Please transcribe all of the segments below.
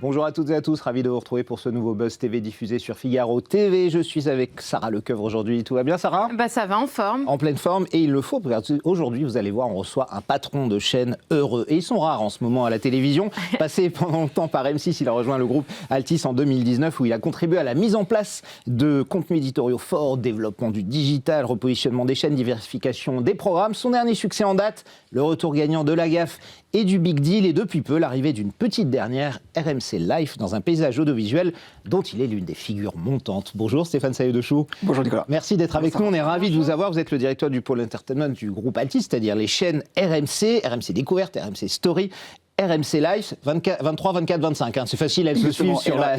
Bonjour à toutes et à tous, ravi de vous retrouver pour ce nouveau Buzz TV diffusé sur Figaro TV. Je suis avec Sarah Lecoeuvre aujourd'hui. Tout va bien, Sarah ? Ça va, en forme. En pleine forme, et il le faut. Aujourd'hui, vous allez voir, on reçoit un patron de chaîne heureux. Et ils sont rares en ce moment à la télévision. Passé pendant longtemps par M6, il a rejoint le groupe Altis en 2019, où il a contribué à la mise en place de contenus éditoriaux forts, développement du digital, repositionnement des chaînes, diversification des programmes. Son dernier succès en date, le retour gagnant de la gaffe et du Big Deal, et depuis peu, l'arrivée d'une petite dernière, RMC Life, dans un paysage audiovisuel dont il est l'une des figures montantes. Bonjour Stéphane Sayeux-Dechoux. Bonjour Nicolas. Merci d'être avec nous, on est ravis de vous avoir. Vous êtes le directeur du pôle entertainment du groupe Altis, c'est-à-dire les chaînes RMC, RMC Découverte, RMC Story, RMC Life, 23, 24, 25. C'est facile, elles se suivent sur la...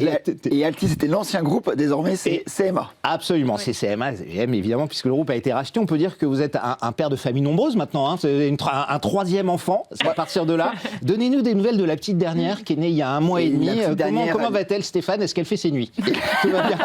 Et Altis, c'était l'ancien groupe, désormais c'est CMA. Absolument, oui. C'est CMA, évidemment, puisque le groupe a été racheté. On peut dire que vous êtes un père de famille nombreuse maintenant, hein. C'est un troisième enfant, à partir de là. Donnez-nous des nouvelles de la petite dernière qui est née il y a un mois et demi. Comment va-t-elle, Stéphane ? Est-ce qu'elle fait ses nuits ? Tout va bien.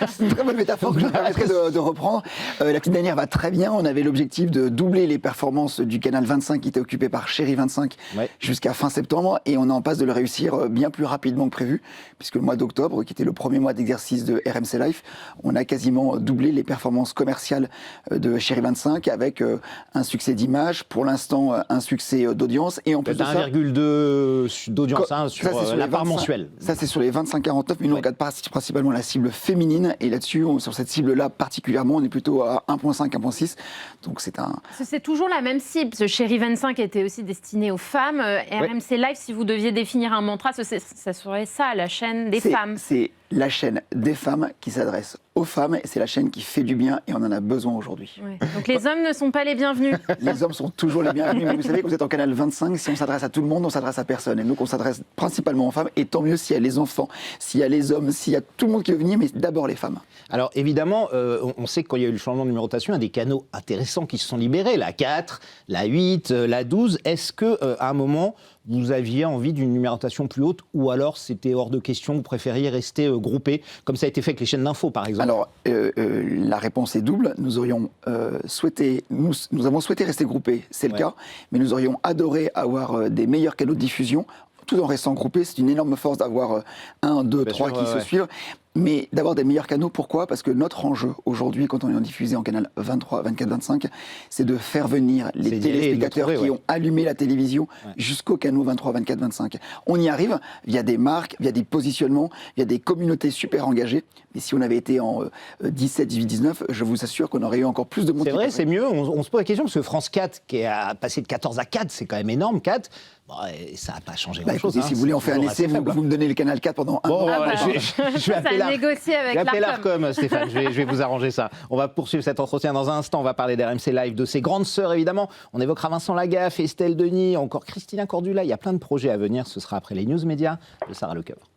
C'est une très bonne métaphore que je me permettrai de reprendre. La petite dernière va très bien. On avait l'objectif de doubler les performances du canal 25 qui était occupé par Chérie 25 jusqu'à fin septembre. Et on est en passe de le réussir bien plus rapidement que prévu, puisque le mois d'octobre, qui était le premier mois d'exercice de RMC Life, on a quasiment doublé les performances commerciales de Chérie 25 avec un succès d'image, pour l'instant un succès d'audience. Et en plus de ça, 1,2 d'audience sur la part mensuelle. Ça, c'est sur les 25-49, mais nous, on regarde principalement la cible féminine. Et là-dessus, sur cette cible-là particulièrement, on est plutôt à 1,5, 1,6. Donc c'est toujours la même cible. Ce Chérie 25 était aussi destiné aux femmes. RMC Live, si vous deviez définir un mantra, ça serait ça, la chaîne des femmes. C'est la chaîne des femmes qui s'adresse aux femmes, et c'est la chaîne qui fait du bien, et on en a besoin aujourd'hui. Oui. Donc les hommes ne sont pas les bienvenus. Les hommes sont toujours les bienvenus, mais vous savez que vous êtes en canal 25, si on s'adresse à tout le monde, on s'adresse à personne. Et donc on s'adresse principalement aux femmes, et tant mieux s'il y a les enfants, s'il y a les hommes, s'il y a tout le monde qui veut venir, mais d'abord les femmes. Alors évidemment, on sait que quand il y a eu le changement de numérotation, il y a des canaux intéressants qui se sont libérés, la 4, la 8, la 12. Est-ce qu'à un moment, vous aviez envie d'une numérotation plus haute, ou alors c'était hors de question, vous préfériez rester groupé, comme ça a été fait avec les chaînes d'info par exemple ? Alors, la réponse est double. Nous avons souhaité rester groupés, c'est le cas, mais nous aurions adoré avoir des meilleurs canaux de diffusion, tout en restant groupés. C'est une énorme force d'avoir 1, 2, 3 qui se suivent. Mais d'avoir des meilleurs canaux, pourquoi ? Parce que notre enjeu aujourd'hui, quand on est diffusé en canal 23, 24, 25, c'est de faire venir les téléspectateurs qui ont allumé la télévision jusqu'au canal 23, 24, 25. On y arrive via des marques, via des positionnements, via des communautés super engagées. Mais si on avait été en 17, 18, 19, je vous assure qu'on aurait eu encore plus de monde. C'est vrai, c'est mieux. On se pose la question, parce que France 4, qui a passé de 14 à 4, c'est quand même énorme, 4. Bon, ça n'a pas changé grand-chose. Si vous voulez en faire un essai, vous me donnez le canal 4 pendant un an. Je vais négocier avec l'ARCOM, Stéphane, je vais vous arranger ça. On va poursuivre cet entretien dans un instant. On va parler d'RMC Live, de ses grandes sœurs évidemment. On évoquera Vincent Lagaffe, Estelle Denis, encore Christina Cordula. Il y a plein de projets à venir. Ce sera après les news médias de Sarah Lecoeuvre.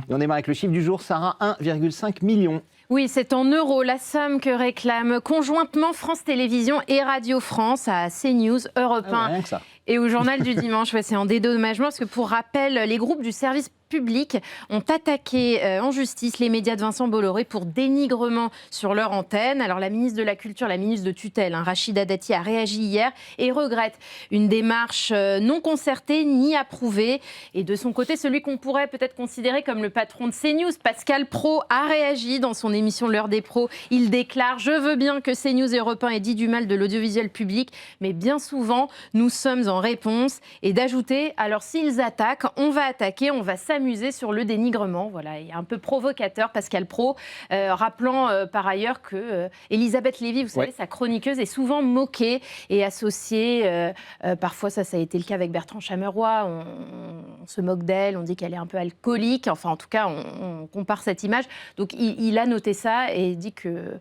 Et on démarre avec le chiffre du jour, Sarah, 1,5 million. Oui, c'est en euros la somme que réclament conjointement France Télévisions et Radio France à CNews, Europe 1 et au Journal du Dimanche. C'est en dédommagement parce que, pour rappel, les groupes du service public ont attaqué en justice les médias de Vincent Bolloré pour dénigrement sur leur antenne. Alors la ministre de la Culture, la ministre de tutelle, Rachida Dati, a réagi hier et regrette une démarche non concertée ni approuvée. Et de son côté, celui qu'on pourrait peut-être considérer comme le patron de CNews, Pascal Praud, a réagi dans son émission L'Heure des Pros. Il déclare « Je veux bien que CNews et Europe 1 aient dit du mal de l'audiovisuel public, mais bien souvent, nous sommes en réponse. » Et d'ajouter « Alors s'ils attaquent, on va attaquer, on va s'amuser sur le dénigrement. » Voilà, il est un peu provocateur, Pascal Praud, rappelant par ailleurs que Elisabeth Lévy, vous savez, sa chroniqueuse, est souvent moquée et associée. Parfois, ça a été le cas avec Bertrand Chameroy. On se moque d'elle, on dit qu'elle est un peu alcoolique. Enfin, en tout cas, on compare cette image. Donc, il a noté ça et dit que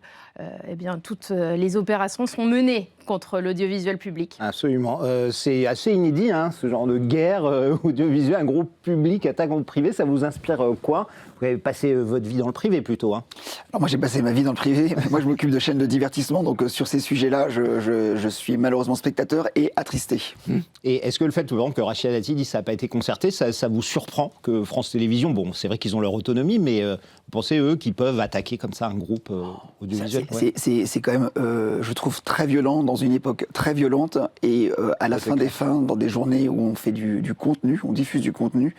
toutes les opérations sont menées contre l'audiovisuel public. Absolument. C'est assez inédit, ce genre de guerre audiovisuelle. Un groupe public attaque. privé, ça vous inspire quoi? Vous avez passé votre vie dans le privé plutôt. Hein. Alors moi j'ai passé ma vie dans le privé, moi je m'occupe de chaînes de divertissement, donc sur ces sujets-là, je suis malheureusement spectateur et attristé. Et est-ce que le fait, que Rachida Dati dit que ça n'a pas été concerté, ça vous surprend que France Télévisions, bon c'est vrai qu'ils ont leur autonomie, mais vous pensez eux qu'ils peuvent attaquer comme ça un groupe audiovisuel? C'est quand même, je trouve, très violent dans une époque très violente, et à la fin des fins, dans des journées où on fait du contenu, on diffuse du contenu,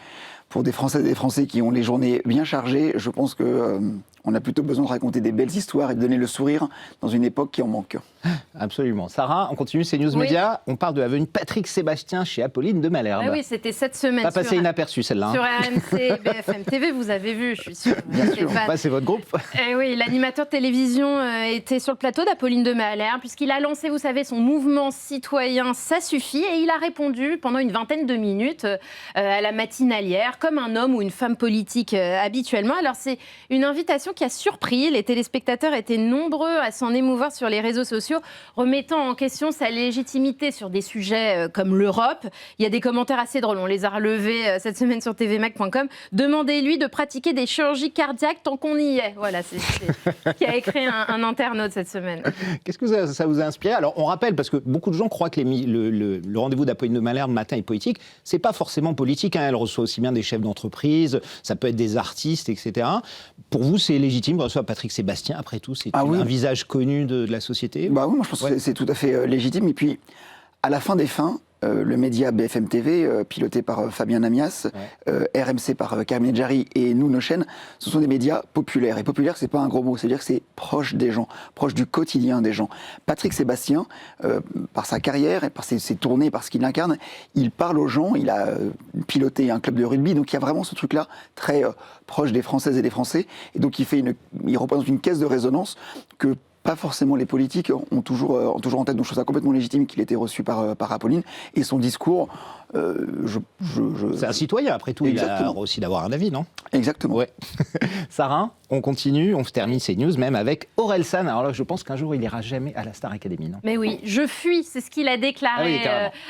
pour des Françaises et des Français qui ont les journées bien chargées, je pense qu'on a plutôt besoin de raconter des belles histoires et de donner le sourire dans une époque qui en manque. Absolument. Sarah, on continue CNews Média. On parle de l'avenue Patrick Sébastien chez Apolline de Malherbe. Ah oui, c'était cette semaine. Pas passé inaperçu celle-là. Sur RMC, BFM TV, vous avez vu, je suis sûre. Bien sûr, c'est votre groupe. Et oui, l'animateur de télévision était sur le plateau d'Apolline de Malherbe, puisqu'il a lancé, vous savez, son mouvement citoyen Ça suffit, et il a répondu pendant une vingtaine de minutes à la matinalière, comme un homme ou une femme politique habituellement. Alors c'est une invitation qui a surpris. Les téléspectateurs étaient nombreux à s'en émouvoir sur les réseaux sociaux, remettant en question sa légitimité sur des sujets comme l'Europe. Il y a des commentaires assez drôles, on les a relevés cette semaine sur tvmac.com. Demandez-lui de pratiquer des chirurgies cardiaques tant qu'on y est. Voilà, c'est qui a écrit un internaute cette semaine. Qu'est-ce que ça vous a inspiré? Alors on rappelle, parce que beaucoup de gens croient que le rendez-vous d'Apolline de Malherbe matin est politique. C'est pas forcément politique, hein. Elle reçoit aussi bien des chefs d'entreprise, ça peut être des artistes, etc. Pour vous, c'est légitime qu'on reçoive Patrick Sébastien, après tout, c'est un visage connu de la société? Oui, moi je pense que c'est tout à fait légitime. Et puis, à la fin des fins, le média BFM TV, piloté par Fabien Namias, RMC par Karim Edjari et nous, nos chaînes, ce sont des médias populaires. Et populaire, c'est pas un gros mot, c'est-à-dire que c'est proche des gens, proche du quotidien des gens. Patrick Sébastien, par sa carrière et par ses tournées, par ce qu'il incarne, il parle aux gens, il a piloté un club de rugby, donc il y a vraiment ce truc-là très proche des Françaises et des Français. Et donc il représente une caisse de résonance que pas forcément les politiques ont toujours en tête. Donc je trouve ça complètement légitime qu'il ait été reçu par Apolline. Et son discours, c'est un citoyen, après tout. Exactement. Il a aussi d'avoir un avis, non? Exactement. Ouais. Sarah, on continue, on termine ces news même avec Orelsan. Alors là, je pense qu'un jour, il n'ira jamais à la Star Academy, non? Mais oui, je fuis, c'est ce qu'il a déclaré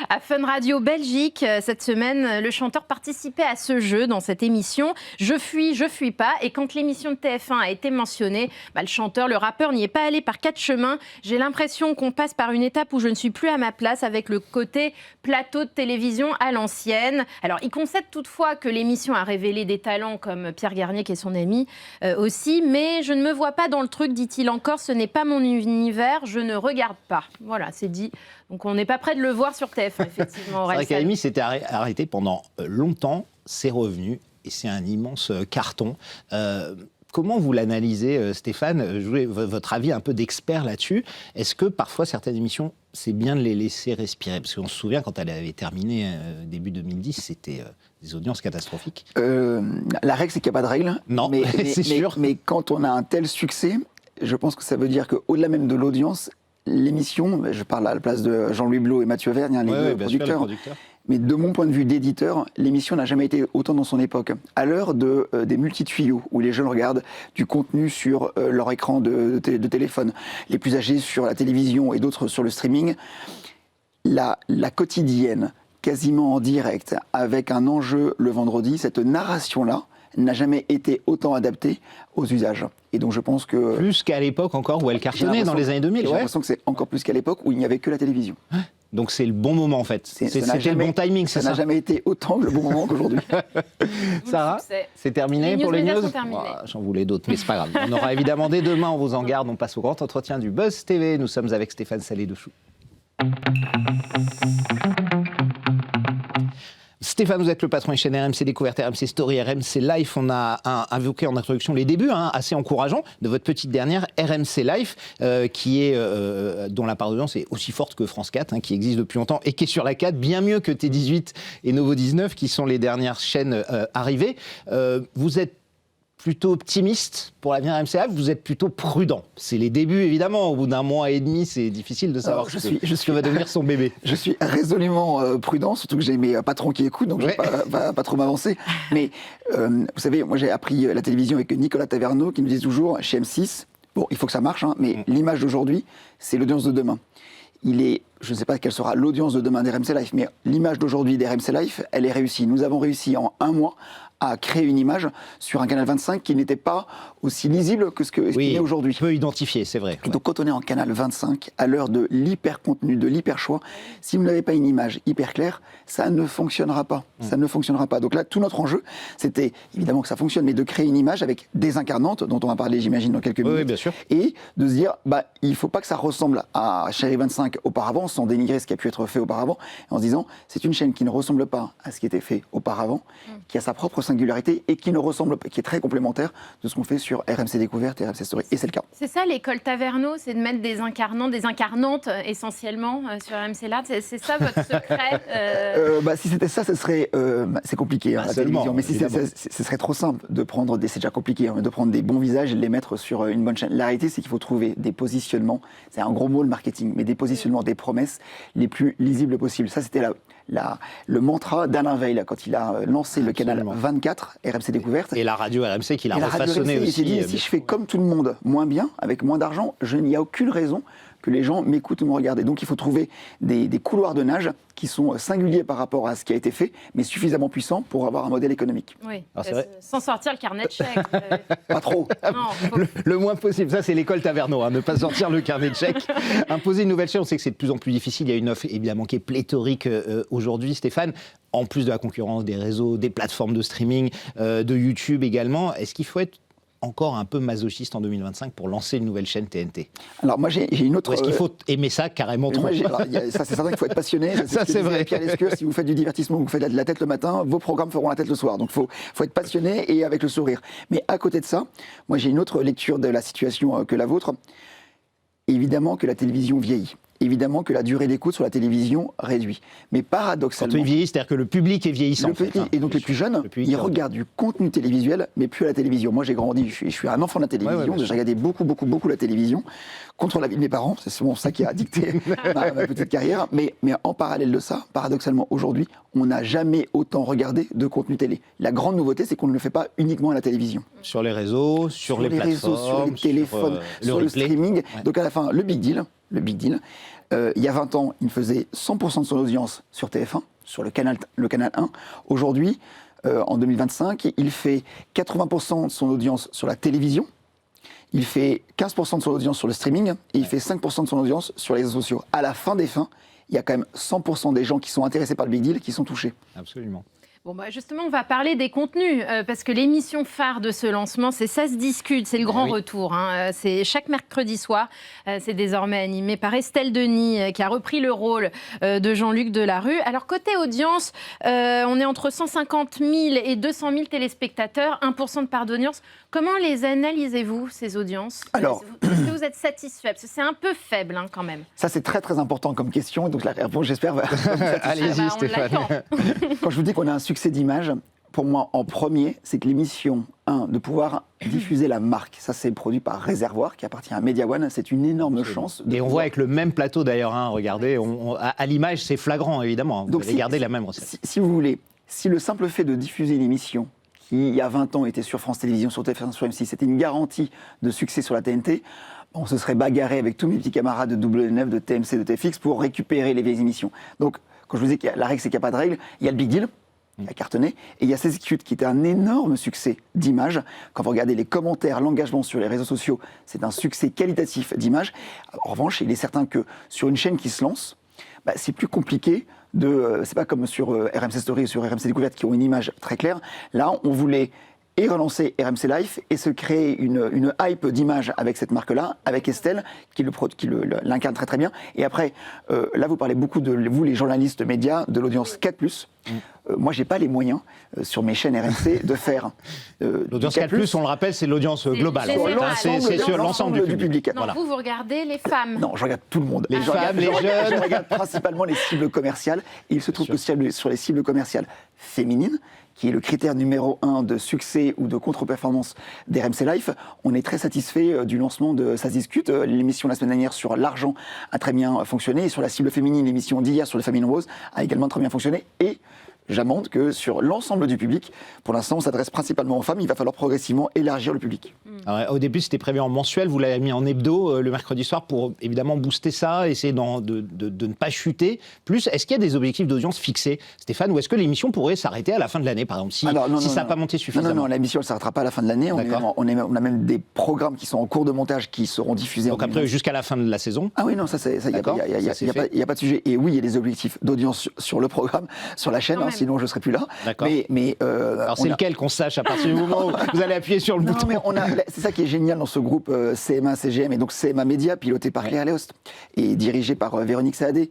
à Fun Radio Belgique. Cette semaine, le chanteur participait à ce jeu dans cette émission. Je fuis pas. Et quand l'émission de TF1 a été mentionnée, le chanteur, le rappeur n'y est pas allé par 4 chemins. J'ai l'impression qu'on passe par une étape où je ne suis plus à ma place avec le côté plateau de télévision à l'ancienne. Alors, il concède toutefois que l'émission a révélé des talents comme Pierre Garnier, qui est son ami aussi, mais je ne me vois pas dans le truc, dit-il encore, ce n'est pas mon univers, je ne regarde pas. Voilà, c'est dit. Donc, on n'est pas prêt de le voir sur TF1, effectivement. L'Académie s'était arrêtée pendant longtemps, c'est revenu, et c'est un immense carton. Comment vous l'analysez, Stéphane? Je voulais votre avis un peu d'expert là-dessus. Est-ce que parfois certaines émissions, c'est bien de les laisser respirer? Parce qu'on se souvient, quand elle avait terminé début 2010, c'était des audiences catastrophiques. La règle, c'est qu'il n'y a pas de règle. Non, c'est sûr. Mais quand on a un tel succès, je pense que ça veut dire qu'au-delà même de l'audience, l'émission, je parle à la place de Jean-Louis Blot et Mathieu Vergne, les deux producteurs. Mais de mon point de vue d'éditeur, l'émission n'a jamais été autant dans son époque. À l'heure des multi-tuyaux, où les jeunes regardent du contenu sur leur écran de téléphone, les plus âgés sur la télévision et d'autres sur le streaming, la quotidienne, quasiment en direct, avec un enjeu le vendredi, cette narration-là n'a jamais été autant adaptée aux usages. Et donc je pense que... Plus qu'à l'époque encore où elle cartonnait dans les années 2000. J'ai l'impression que c'est encore plus qu'à l'époque où il n'y avait que la télévision. Donc c'est le bon moment en fait. C'était le bon timing, c'est ça? Ça n'a jamais été autant le bon moment qu'aujourd'hui. Sarah, c'est terminé pour les news? J'en voulais d'autres, mais c'est pas grave. On aura évidemment dès demain, on vous en garde. On passe au grand entretien du Buzz TV. Nous sommes avec Stéphane Salé-Dechou. Stéphane, vous êtes le patron des chaînes RMC Découverte, RMC Story, RMC Life. On a invoqué en introduction les débuts assez encourageants de votre petite dernière RMC Life, dont la part d'audience est aussi forte que France 4, qui existe depuis longtemps et qui est sur la 4, bien mieux que T18 et Novo 19, qui sont les dernières chaînes arrivées. Vous êtes plutôt optimiste pour l'avenir RMC Live, vous êtes plutôt prudent. C'est les débuts, évidemment. Au bout d'un mois et demi, c'est difficile de savoir ce que va devenir son bébé. Je suis résolument prudent, surtout que j'ai mes patrons qui écoutent, donc je ne vais pas trop m'avancer. Mais vous savez, moi j'ai appris la télévision avec Nicolas Taverneau, qui nous dit toujours, chez M6, bon, il faut que ça marche, mais l'image d'aujourd'hui, c'est l'audience de demain. Je ne sais pas quelle sera l'audience de demain d'RMC Live, mais l'image d'aujourd'hui d'RMC Live, elle est réussie. Nous avons réussi en un mois à créer une image sur un canal 25 qui n'était pas aussi lisible que ce qu'il est aujourd'hui. Peu identifié, c'est vrai. Et donc quand on est en canal 25, à l'heure de l'hyper-contenu, de l'hyper-choix, si vous n'avez pas une image hyper claire, ça ne fonctionnera pas. Ça ne fonctionnera pas. Donc là, tout notre enjeu, c'était évidemment que ça fonctionne, mais de créer une image avec des incarnantes, dont on va parler, j'imagine, dans quelques minutes. Oui, bien sûr. Et de se dire, il ne faut pas que ça ressemble à Chérie 25 auparavant, sans dénigrer ce qui a pu être fait auparavant, en se disant, c'est une chaîne qui ne ressemble pas à ce qui était fait auparavant, qui a sa propre singularité et qui est très complémentaire de ce qu'on fait sur RMC Découverte et RMC Story. Et c'est le cas. C'est ça l'école Taverneau, c'est de mettre des incarnants, des incarnantes essentiellement sur RMC Live. C'est ça votre secret Si c'était ça, ce serait c'est compliqué la télévision. Mais si ce serait trop simple de prendre c'est déjà compliqué, de prendre des bons visages et de les mettre sur une bonne chaîne. La réalité, c'est qu'il faut trouver des positionnements. C'est un gros mot le marketing, mais des positionnements, des promesses les plus lisibles possibles. Ça, c'était le mantra d'Alain Veil quand il a lancé le canal 24 RMC Découverte. Et la radio RMC qui l'a refaçonné aussi. Il s'est dit, si je fais comme tout le monde, moins bien, avec moins d'argent, il n'y a aucune raison que les gens m'écoutent ou me regardent. Donc il faut trouver des couloirs de nage qui sont singuliers par rapport à ce qui a été fait, mais suffisamment puissants pour avoir un modèle économique. Oui, sans sortir le carnet de chèques. Pas trop. Non, le moins possible. Ça, c'est l'école Taverneau, ne pas sortir le carnet de chèques. Imposer une nouvelle chaîne, on sait que c'est de plus en plus difficile. Il y a une offre évidemment qui est pléthorique aujourd'hui, Stéphane. En plus de la concurrence des réseaux, des plateformes de streaming, de YouTube également, est-ce qu'il faut être encore un peu masochiste en 2025 pour lancer une nouvelle chaîne TNT? Alors moi j'ai une autre... Ou est-ce qu'il faut aimer ça carrément trop? Ça c'est certain qu'il faut être passionné. Ça c'est vrai. Pierre Lescure, si vous faites du divertissement, vous faites de la tête le matin, vos programmes feront la tête le soir. Donc il faut être passionné et avec le sourire. Mais à côté de ça, moi j'ai une autre lecture de la situation que la vôtre. Évidemment que la télévision vieillit. Évidemment que la durée d'écoute sur la télévision réduit. Mais paradoxalement... Quand il vieillit, c'est-à-dire que le public est vieillissant. Et donc les plus jeunes, ils regardent du contenu télévisuel, mais plus à la télévision. Moi j'ai grandi, je suis un enfant de la télévision, j'ai regardé beaucoup la télévision, contre l'avis de mes parents, c'est souvent ça qui a dicté ma petite carrière. Mais en parallèle de ça, paradoxalement aujourd'hui, on n'a jamais autant regardé de contenu télé. La grande nouveauté, c'est qu'on ne le fait pas uniquement à la télévision. Sur les réseaux, sur les plateformes, sur les téléphones, sur le streaming. Ouais. Donc à la fin, le big deal, il y a 20 ans, il faisait 100% de son audience sur TF1, sur le canal 1. Aujourd'hui, en 2025, il fait 80% de son audience sur la télévision, il fait 15% de son audience sur le streaming, et il fait 5% de son audience sur les réseaux sociaux. À la fin des fins, il y a quand même 100% des gens qui sont intéressés par le big deal qui sont touchés. Absolument. Bon, justement, on va parler des contenus, parce que l'émission phare de ce lancement, c'est Ça se discute, c'est le grand retour. C'est chaque mercredi soir, c'est désormais animé par Estelle Denis, qui a repris le rôle de Jean-Luc Delarue. Alors, côté audience, on est entre 150 000 et 200 000 téléspectateurs, 1% de part d'audience. Comment les analysez-vous, ces audiences? Alors, est-ce que vous êtes satisfait? Parce que c'est un peu faible, quand même. Ça, c'est très, très important comme question. Donc, la réponse, j'espère, va allez-y, Stéphane. Quand je vous dis qu'on a un succès d'image, pour moi, en premier, c'est que l'émission 1, de pouvoir diffuser la marque, ça c'est produit par Réservoir, qui appartient à Media One, c'est une énorme chance. Et on voit avec le même plateau d'ailleurs, regardez, à l'image c'est flagrant évidemment, vous avez gardé la même recette. Si vous voulez, si le simple fait de diffuser une émission qui, il y a 20 ans, était sur France Télévisions, sur TF1, sur M6, c'était une garantie de succès sur la TNT, on se serait bagarré avec tous mes petits camarades de W9, de TMC, de TFX pour récupérer les vieilles émissions. Donc, quand je vous dis que la règle c'est qu'il n'y a pas de règle, il y a le big deal, qui a cartonné, et il y a Cescute qui était un énorme succès d'image. Quand vous regardez les commentaires, l'engagement sur les réseaux sociaux, c'est un succès qualitatif d'image. En revanche, il est certain que sur une chaîne qui se lance, c'est plus compliqué c'est pas comme sur RMC Story ou sur RMC Découverte qui ont une image très claire. Là, on voulait et relancer RMC Live et se créer une hype d'image avec cette marque-là, avec Estelle, qui l'incarne très très bien. Et après, là vous parlez beaucoup de vous les journalistes médias, de l'audience 4+. Moi j'ai pas les moyens sur mes chaînes RMC de faire... l'audience 4+, on le rappelle, c'est l'audience globale. C'est sur l'ensemble du public. Non, voilà. Vous regardez les femmes. Non, je regarde tout le monde. Les femmes, les jeunes. Je regarde principalement les cibles commerciales. Et il se trouve que sur les cibles commerciales féminines, qui est le critère numéro 1 de succès ou de contre-performance d'RMC Live, on est très satisfait du lancement de Ça se discute. L'émission la semaine dernière sur l'argent a très bien fonctionné, et sur la cible féminine, l'émission d'hier sur les familles nombreuses a également très bien fonctionné, et j'amende que sur l'ensemble du public, pour l'instant on s'adresse principalement aux femmes, il va falloir progressivement élargir le public. Alors, au début, c'était prévu en mensuel, vous l'avez mis en hebdo le mercredi soir pour évidemment booster ça, essayer de ne pas chuter. Plus, est-ce qu'il y a des objectifs d'audience fixés, Stéphane, ou est-ce que l'émission pourrait s'arrêter à la fin de l'année, par exemple, si ça n'a pas monté suffisamment? Non, l'émission ne s'arrêtera pas à la fin de l'année. On a même des programmes qui sont en cours de montage qui seront diffusés. Donc après, jusqu'à la fin de la saison? Ah oui, non, ça, il n'y a pas de sujet. Et oui, il y a des objectifs d'audience sur le programme, sur la chaîne, sinon je ne serais plus là. D'accord. Alors c'est lequel qu'on sache à partir du moment où vous allez appuyer sur le bouton? C'est ça qui est génial dans ce groupe CMA-CGM, et donc CMA Média, piloté par Claire Léost et dirigé par Véronique Saadé.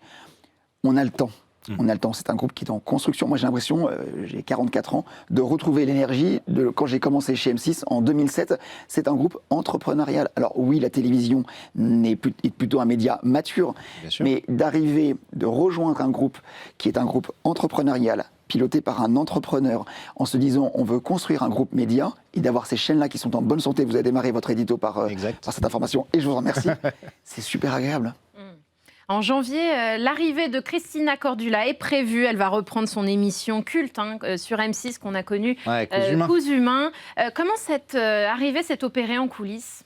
On a le temps. On a le temps. C'est un groupe qui est en construction. Moi, j'ai l'impression, j'ai 44 ans, de retrouver l'énergie de quand j'ai commencé chez M6 en 2007. C'est un groupe entrepreneurial. Alors oui, la télévision est plutôt un média mature, mais de rejoindre un groupe qui est un groupe entrepreneurial, piloté par un entrepreneur, en se disant on veut construire un groupe média et d'avoir ces chaînes-là qui sont en bonne santé. Vous avez démarré votre édito par cette information et je vous remercie. C'est super agréable. En janvier, l'arrivée de Christina Cordula est prévue. Elle va reprendre son émission culte sur M6 qu'on a connue, Cousu Main. Comment cette arrivée s'est opérée en coulisses ?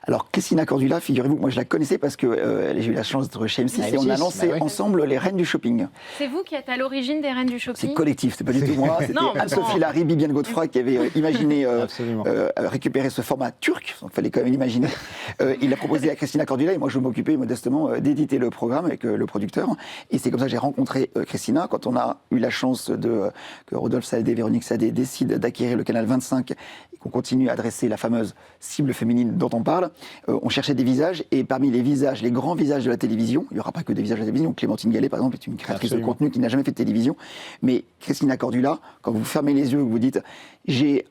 Alors, Christina Cordula, figurez-vous, moi je la connaissais parce que j'ai eu la chance d'être chez M6 et on a lancé ensemble les Reines du Shopping. C'est vous qui êtes à l'origine des Reines du Shopping ? C'est collectif, c'est pas du tout moi. C'était Anne-Sophie Larry, Bibiane Godefroy qui avait imaginé récupérer ce format turc, donc il fallait quand même l'imaginer. Il l'a proposé à Christina Cordula et moi je m'occupais modestement d'éditer le programme avec le producteur. Et c'est comme ça que j'ai rencontré Christina quand on a eu la chance que Rodolphe Saadé et Véronique Saadé décident d'acquérir le canal 25 et qu'on continue à adresser la fameuse cible féminine dont on parle. On cherchait des visages et parmi les visages, les grands visages de la télévision, il n'y aura pas que des visages de la télévision. Clémentine Gallet, par exemple, est une créatrice de contenu qui n'a jamais fait de télévision. Mais Christina Cordula, quand vous fermez les yeux et que vous dites j'ai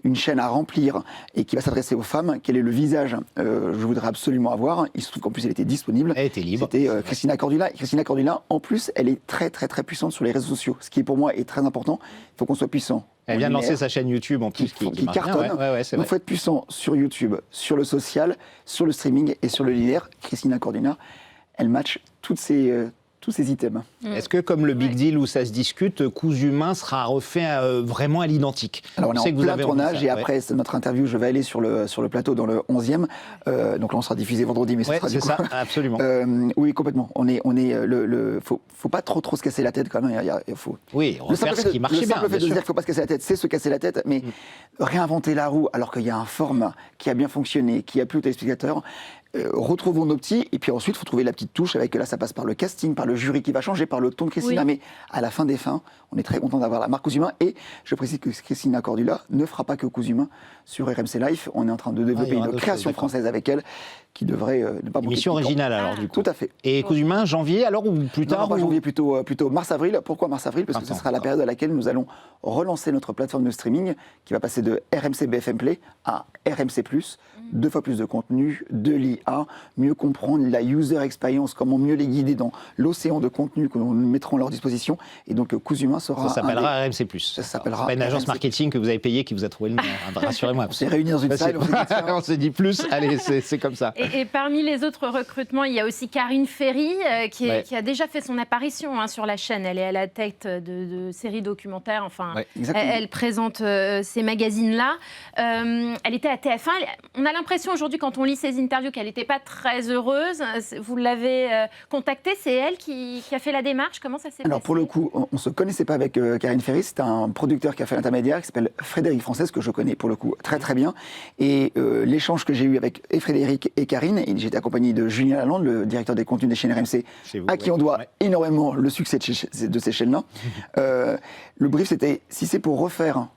une chaîne à remplir et qui va s'adresser aux femmes, quel est le visage je voudrais absolument avoir. Il se trouve qu'en plus elle était disponible. Elle était libre. C'était Christina Cordula. Et Christina Cordula, en plus, elle est très très très puissante sur les réseaux sociaux. Ce qui pour moi est très important. Il faut qu'on soit puissant. Elle vient de lancer sa chaîne YouTube en plus qui cartonne. Donc il faut être puissant sur YouTube, sur le social, sur le streaming et sur le linéaire. Christina Cordula, elle match tous ces items. Est-ce que, comme le Big Deal où ça se discute, Cousu Main sera refait vraiment à l'identique? Alors, on est en plein tournage et après notre interview, je vais aller sur le plateau dans le 11e. Donc là, on sera diffusé vendredi, mais c'est ça, absolument. Oui, complètement. Faut pas trop se casser la tête quand même. Oui, refaire ce qui marchait bien. Le simple fait de dire qu'il ne faut pas se casser la tête, c'est se casser la tête, mais réinventer la roue alors qu'il y a un format qui a bien fonctionné, qui a plu aux téléspectateurs. Retrouvons nos petits et puis ensuite il faut trouver la petite touche avec là ça passe par le casting, par le jury qui va changer, par le ton de Christina, mais à la fin des fins on est très content d'avoir la marque Cousu Main et je précise que Christina Cordula ne fera pas que Cousu Main sur RMC Live, on est en train de développer une création française avec elle qui devrait ne pas manquer. Émission originale alors du coup. Tout à fait. Et Cousu Main janvier alors ou plus tard? Non, janvier plutôt mars-avril. Pourquoi mars-avril? Parce que ce sera la période à laquelle nous allons relancer notre plateforme de streaming qui va passer de RMC BFM Play à RMC+, 2 fois plus de contenu, de l'IA, mieux comprendre la user experience, comment mieux les guider dans l'océan de contenu que nous mettrons à leur disposition. Et donc Cousu Main sera... Ça s'appellera RMC+. Ça s'appellera pas une agence marketing que vous avez payée qui vous a trouvé le nom. Rassurez-moi. On s'est réunis dans une salle, on s'est dit plus, allez, c'est comme ça. Et parmi les autres recrutements, il y a aussi Karine Ferry qui a déjà fait son apparition sur la chaîne. Elle est à la tête de séries documentaires, elle présente ces magazines-là. Elle était à TF1. On a l'impression aujourd'hui, quand on lit ses interviews, qu'elle n'était pas très heureuse. Vous l'avez contactée, c'est elle qui a fait la démarche. Comment ça s'est passé? Alors pour le coup, on ne se connaissait pas avec Karine Ferry. C'est un producteur qui a fait l'intermédiaire qui s'appelle Frédéric Française, que je connais pour le coup très très bien. Et l'échange que j'ai eu avec Frédéric et Karine, et j'étais accompagné de Julien Lalande, le directeur des contenus des chaînes RMC, à qui on doit énormément le succès de ces chaînes-là. Le brief, c'était, si c'est pour refaire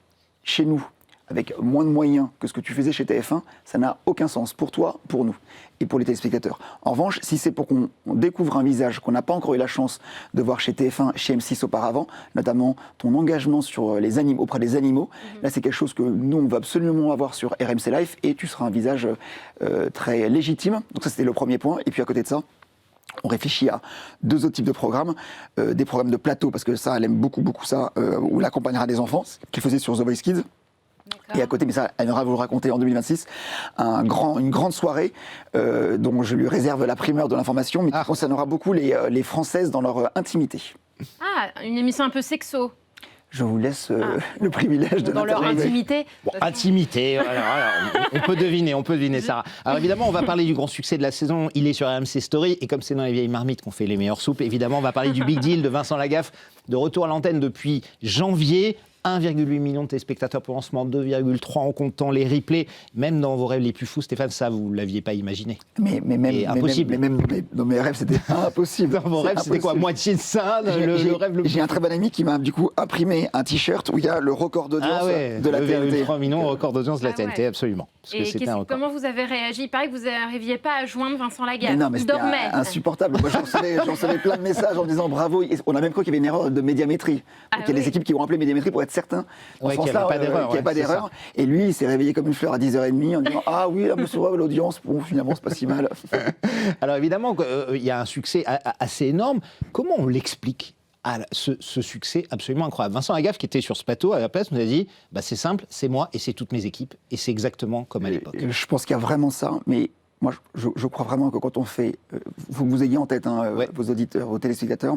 chez nous, avec moins de moyens que ce que tu faisais chez TF1, ça n'a aucun sens pour toi, pour nous et pour les téléspectateurs. En revanche, si c'est pour qu'on découvre un visage qu'on n'a pas encore eu la chance de voir chez TF1, chez M6 auparavant, notamment ton engagement sur les animaux, auprès des animaux, là c'est quelque chose que nous on va absolument avoir sur RMC Live et tu seras un visage très légitime. Donc ça c'était le premier point. Et puis à côté de ça, on réfléchit à 2 autres types de programmes, des programmes de plateau, parce que ça, elle aime beaucoup ça, où elle accompagnera des enfants, qu'elle faisait sur The Voice Kids. Et à côté, mais ça, elle va vous le raconter en 2026, une grande soirée dont je lui réserve la primeur de l'information, mais qui concernera beaucoup les Françaises dans leur intimité. Ah, une émission un peu sexo. Je vous laisse le privilège de dans leur intimité. Bon, intimité, on peut deviner, Sarah. Alors évidemment, on va parler du grand succès de la saison. Il est sur RMC Story, et comme c'est dans les vieilles marmites qu'on fait les meilleures soupes, évidemment, on va parler du Big Deal de Vincent Lagaffe, de retour à l'antenne depuis janvier. 1,8 million de téléspectateurs pour lancement, 2,3 en comptant les replays. Même dans vos rêves les plus fous, Stéphane, ça, vous ne l'aviez pas imaginé. Mais impossible. Même dans mes rêves, c'était impossible. Dans vos rêves, c'était quoi? Moitié de ça, le rêve le plus... J'ai un très bon ami qui m'a du coup imprimé un t-shirt où il y a le record d'audience de la TNT. 2,3 millions, record d'audience de la TNT, absolument. Parce que c'était un record. Comment vous avez réagi? Il paraît que vous n'arriviez pas à joindre Vincent Lagaffe. Non, mais il dormait. Insupportable. Moi, j'en recevais plein de messages en disant bravo. On a même cru qu'il y avait une erreur de médiamétrie. Il y a des équipes qui ont appelé médiamétrie pour être certains. Qu'il n'y avait pas d'erreur. Et lui, il s'est réveillé comme une fleur à 10h30 en disant ah oui, monsieur, l'audience, bon, finalement, c'est pas si mal. Alors évidemment, il y a un succès assez énorme. Comment on l'explique ce succès absolument incroyable? Vincent Lagaffe, qui était sur ce plateau à la place, nous a dit c'est simple, c'est moi et c'est toutes mes équipes. Et c'est exactement comme à l'époque. Je pense qu'il y a vraiment ça, mais moi, je crois vraiment que quand on fait. Vous ayez en tête vos auditeurs, vos téléspectateurs.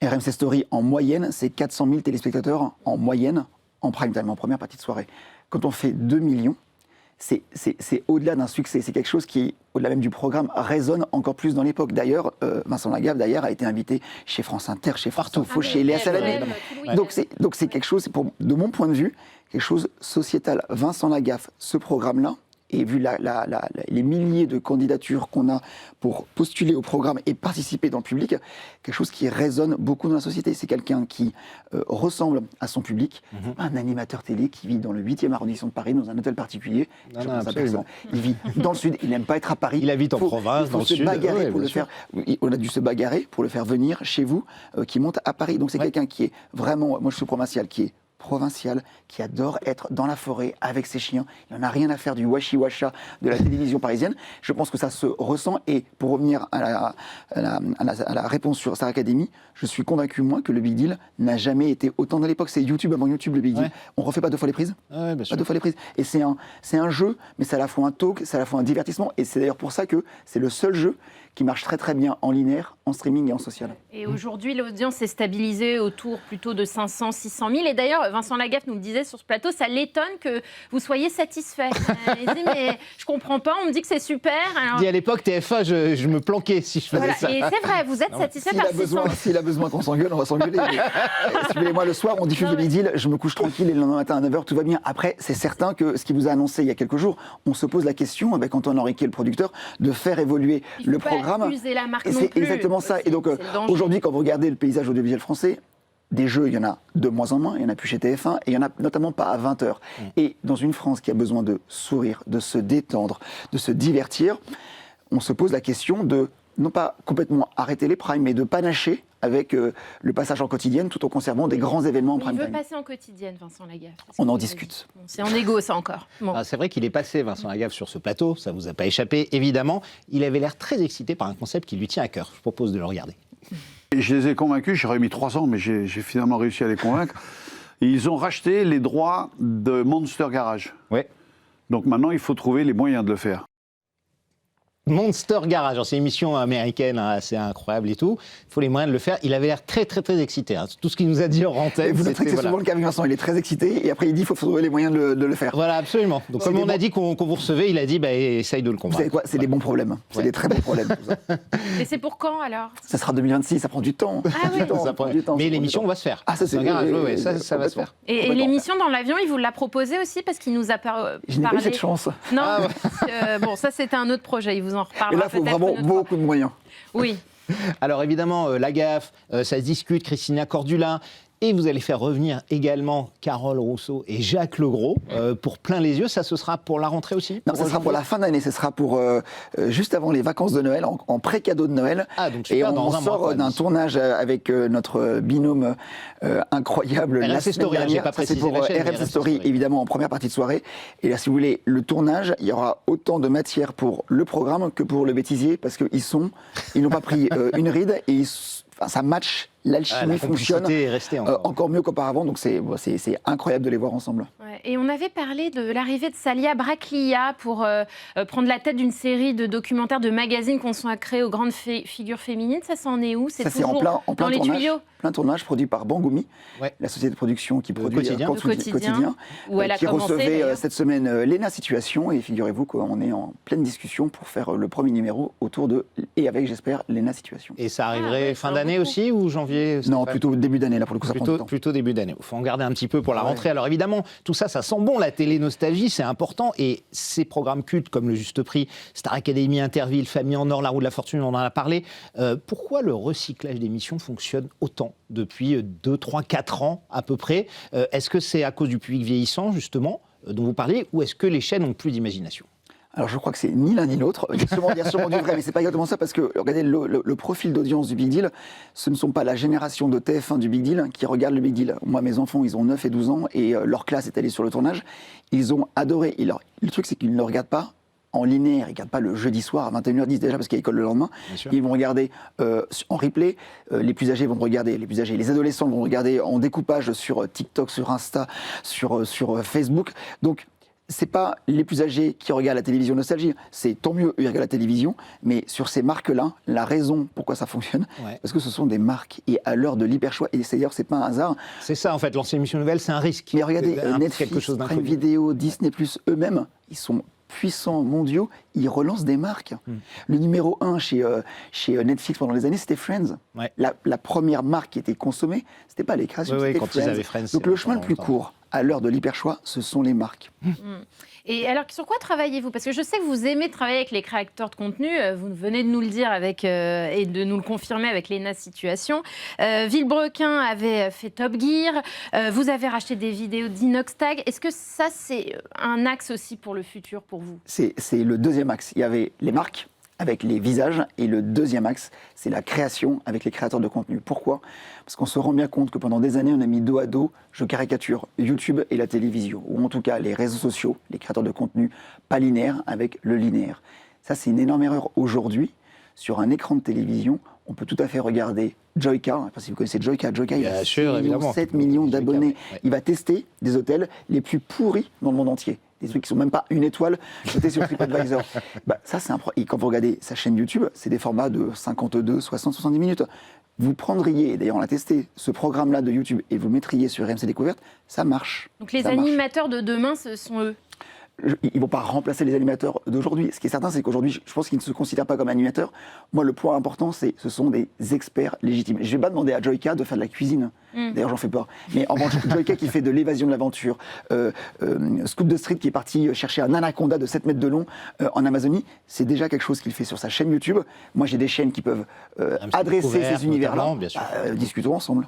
RMC Story, en moyenne, c'est 400 000 téléspectateurs en moyenne, en prime time, en première partie de soirée. Quand on fait 2 millions, c'est au-delà d'un succès. C'est quelque chose qui, au-delà même du programme, résonne encore plus dans l'époque. D'ailleurs, Vincent Lagaffe, a été invité chez France Inter, chez France Info, chez Léa Salamé. Donc c'est quelque chose, de mon point de vue, quelque chose sociétal. Vincent Lagaffe, ce programme-là, et vu les milliers de candidatures qu'on a pour postuler au programme et participer dans le public, quelque chose qui résonne beaucoup dans la société. C'est quelqu'un qui ressemble à son public, un animateur télé qui vit dans le 8e arrondissement de Paris, dans un hôtel particulier. Il vit dans le sud, il n'aime pas être à Paris. Il habite en province, dans le sud. On a dû se bagarrer pour le faire venir chez vous, qui monte à Paris. Donc c'est quelqu'un qui est vraiment, moi je suis provincial, qui est provincial, qui adore être dans la forêt avec ses chiens. Il n'en a rien à faire du washi-washa de la télévision parisienne. Je pense que ça se ressent. Et pour revenir à la réponse sur Star Academy, je suis convaincu, moi, que le Big Deal n'a jamais été autant. Dans l'époque, c'est YouTube avant YouTube, le Big Deal. On refait pas 2 fois les prises. Bien sûr. Pas 2 fois les prises. Et c'est un jeu, mais c'est à la fois un talk, c'est à la fois un divertissement. Et c'est d'ailleurs pour ça que c'est le seul jeu qui marche très très bien en linéaire, en streaming et en social. Et aujourd'hui, l'audience s'est stabilisée autour plutôt de 500, 600 000. Et d'ailleurs, Vincent Lagaffe nous le disait sur ce plateau, ça l'étonne que vous soyez satisfait. Il dit, mais je comprends pas, on me dit que c'est super. Alors... Il dit à l'époque, TF1, je me planquais si je faisais ça. Et c'est vrai, vous êtes satisfait par 600 000. S'il a besoin qu'on s'engueule, on va s'engueuler. Si vous voulez, moi, le soir, on diffuse le Big Deal, je me couche tranquille et le lendemain matin à 9h, tout va bien. Après, c'est certain que ce qu'il vous a annoncé il y a quelques jours, on se pose la question, avec Antoine Henriquet, le producteur, de faire évoluer le programme. La marque et c'est exactement ça. Et donc, aujourd'hui, quand vous regardez le paysage audiovisuel français, des jeux, il y en a de moins en moins, il n'y en a plus chez TF1, et il n'y en a notamment pas à 20h. Et dans une France qui a besoin de sourire, de se détendre, de se divertir, on se pose la question de, non pas complètement arrêter les primes, mais de panacher avec le passage en quotidienne, tout en conservant des grands événements en prime time. Il veut passer en quotidienne, Vincent Lagaffe. On en discute. Bon, c'est en égo, ça encore. Bon. C'est vrai qu'il est passé, Vincent Lagaffe, sur ce plateau, ça ne vous a pas échappé, évidemment. Il avait l'air très excité par un concept qui lui tient à cœur. Je propose de le regarder. Et je les ai convaincus, j'aurais mis 3 ans, mais j'ai finalement réussi à les convaincre. Ils ont racheté les droits de Monster Garage. Ouais. Donc maintenant, il faut trouver les moyens de le faire. Monster Garage, c'est une émission américaine assez incroyable et tout. Il faut les moyens de le faire. Il avait l'air très très très excité. Tout ce qu'il nous a dit en antenne. Vous noterez que c'est souvent le cas avec Vincent. Il est très excité et après il dit qu'il faut trouver les moyens de le faire. Voilà, absolument. Donc comme on a dit qu'on vous recevait, il a dit essaye de le convaincre. Vous savez quoi? C'est des bons problèmes. C'est des très bons problèmes. Tout ça. Et c'est pour quand alors? Ça sera 2026. Ça prend du temps. Ah oui. Ça prend du temps. Mais l'émission va se faire. Ah ça c'est ça va se faire. Et l'émission dans l'avion, il vous l'a proposé aussi parce qu'il nous a parlé. Je n'ai pas eu cette chance. Non. Bon, ça c'était un autre projet. Il vous en reparlera peut-être. Beaucoup de moyens. Oui. Alors évidemment, Lagaffe, ça se discute, Christina Cordula, et vous allez faire revenir également Carole Rousseau et Jacques Legros pour plein les yeux. Ça, ce sera pour la rentrée aussi? Non, ça sera pour la fin d'année. Ce sera pour juste avant les vacances de Noël, en pré-cadeau de Noël. Ah, donc super, et on sort d'un tournage avec notre binôme incroyable. RMC Story, j'ai pas précisé pour la chaîne, RMC Story, évidemment, en première partie de soirée. Et là, si vous voulez, le tournage, il y aura autant de matière pour le programme que pour le bêtisier, parce qu'ils n'ont pas pris une ride et ça match l'alchimie fonctionne est restée encore mieux qu'auparavant. Donc c'est incroyable de les voir ensemble. Ouais, et on avait parlé de l'arrivée de Salia Braclia pour prendre la tête d'une série de documentaires, de magazines consacrés aux grandes figures féminines. Ça s'en est où? C'est en plein dans les tournage. tuyaux. Plein tournage produit par Bangoumi, la société de production qui produit Quotidien, qui recevait cette semaine Léna Situation. Et figurez-vous qu'on est en pleine discussion pour faire le premier numéro autour de, et avec, j'espère, Léna Situation. Et ça arriverait fin d'année aussi ou janvier? Non, plutôt début d'année, là, pour le coup, ça prend du temps. Plutôt début d'année. Il faut en garder un petit peu pour la rentrée. Alors évidemment, tout ça, ça sent bon, la télé-nostalgie, c'est important. Et ces programmes cultes comme Le Juste Prix, Star Academy, Interville, Famille en Or, La Roue de la Fortune, on en a parlé. Pourquoi le recyclage d'émissions fonctionne autant depuis 2, 3, 4 ans à peu près? Est-ce que c'est à cause du public vieillissant, justement, dont vous parlez, ou est-ce que les chaînes n'ont plus d'imagination? Alors je crois que c'est ni l'un ni l'autre. Il y a sûrement du vrai, mais c'est pas exactement ça, parce que regardez le profil d'audience du Big Deal, ce ne sont pas la génération de TF1 du Big Deal qui regarde le Big Deal. Moi, mes enfants, ils ont 9 et 12 ans et leur classe est allée sur le tournage. Ils ont adoré. Le truc, c'est qu'ils ne le regardent pas en linéaire, ils ne regardent pas le jeudi soir à 21h10 déjà parce qu'il y a école le lendemain. Ils vont regarder en replay, les plus âgés vont regarder, les adolescents vont regarder en découpage sur TikTok, sur Insta, sur Facebook. Donc, c'est pas les plus âgés qui regardent la télévision nostalgie, c'est tant mieux, ils regardent la télévision, mais sur ces marques-là, la raison pourquoi ça fonctionne, parce que ce sont des marques, et à l'heure de l'hyper-choix, et d'ailleurs c'est pas un hasard. C'est ça en fait, l'ancienne émission nouvelle, c'est un risque. Mais regardez, Netflix, Prime Video, Disney+, eux-mêmes, ils sont puissants mondiaux, ils relancent des marques. Le numéro 1 chez Netflix pendant les années, c'était Friends. La première marque qui était consommée, c'était pas les créations, c'était Friends. Donc le chemin le plus court, à l'heure de l'hyper-choix, ce sont les marques. Et alors, sur quoi travaillez-vous? Parce que je sais que vous aimez travailler avec les créateurs de contenu. Vous venez de nous le dire et de nous le confirmer avec Léna Situation. Villebrequin avait fait Top Gear. Vous avez racheté des vidéos d'Inoxtag. Est-ce que ça, c'est un axe aussi pour le futur pour vous? C'est le deuxième axe. Il y avait les marques avec les visages, et le deuxième axe, c'est la création avec les créateurs de contenu. Pourquoi? Parce qu'on se rend bien compte que pendant des années, on a mis dos à dos, je caricature, YouTube et la télévision, ou en tout cas les réseaux sociaux, les créateurs de contenu pas linéaires avec le linéaire. Ça, c'est une énorme erreur aujourd'hui. Sur un écran de télévision, on peut tout à fait regarder Joyka. Je ne sais pas si vous connaissez Joyka. Joyka, il a 7 millions d'abonnés. Il va tester des hôtels les plus pourris dans le monde entier. Des trucs qui ne sont même pas une étoile, notés sur TripAdvisor. Ça, c'est et quand vous regardez sa chaîne YouTube, c'est des formats de 52, 60, 70 minutes. Vous prendriez, d'ailleurs on l'a testé, ce programme-là de YouTube et vous mettriez sur RMC Découverte, ça marche. Donc les animateurs de demain, ce sont eux? Ils ne vont pas remplacer les animateurs d'aujourd'hui. Ce qui est certain, c'est qu'aujourd'hui, je pense qu'ils ne se considèrent pas comme animateurs. Moi, le point important, ce sont des experts légitimes. Je ne vais pas demander à Joyka de faire de la cuisine. D'ailleurs, j'en fais pas. Mais en revanche, Joyka qui fait de l'évasion de l'aventure, Scoop de Street qui est parti chercher un anaconda de 7 mètres de long en Amazonie, c'est déjà quelque chose qu'il fait sur sa chaîne YouTube. Moi, j'ai des chaînes qui peuvent adresser ces univers-là. Discutons ensemble.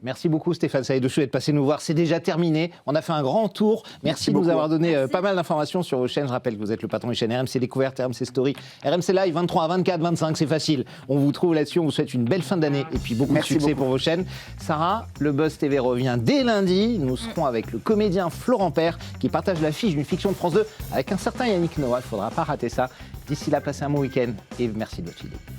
Merci beaucoup Stéphane Saïdouchou d'être passé nous voir. C'est déjà terminé. On a fait un grand tour. Merci de nous avoir donné pas mal d'informations sur vos chaînes. Je rappelle que vous êtes le patron des chaînes RMC Découverte, RMC Story, RMC Live 23, 24, 25. C'est facile. On vous trouve là-dessus. On vous souhaite une belle fin d'année et puis beaucoup de succès pour vos chaînes. Sarah, le Buzz TV revient dès lundi. Nous serons avec le comédien Florent Père qui partage l'affiche d'une fiction de France 2 avec un certain Yannick Noah. Il ne faudra pas rater ça. D'ici là, passez un bon week-end et merci de votre fidélité.